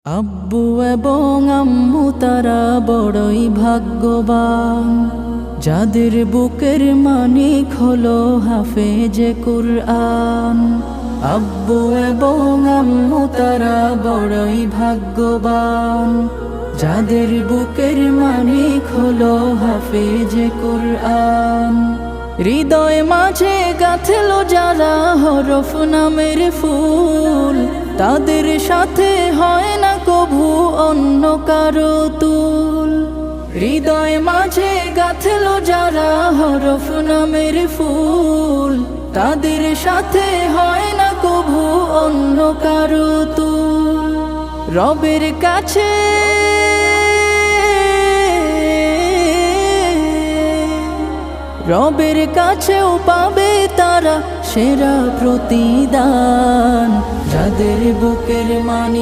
আব্বু এবং আম্মু তারা বড়ই ভাগ্যবান, যাদের বুকের মানিক হলো হাফেজে কুরআন। আব্বু এবং আম্মু তারা বড়ই ভাগ্যবান, যাদের বুকের মানিক হলো হাফেজে কুরআন। হৃদয় মাঝে গাঁথলো যারা হরফ নামের ফুল, তাদের সাথে হয় না কভু অন্য কারো তুল। হৃদয় মাঝে গাঁথলো যারা হরফ নামের ফুল, তাদের সাথে হয় না কভু অন্য কারো তুল। রবের কাছে রবের কাছেও পাবে তারা সেরা প্রতিদান, যাদের বুকের মানিক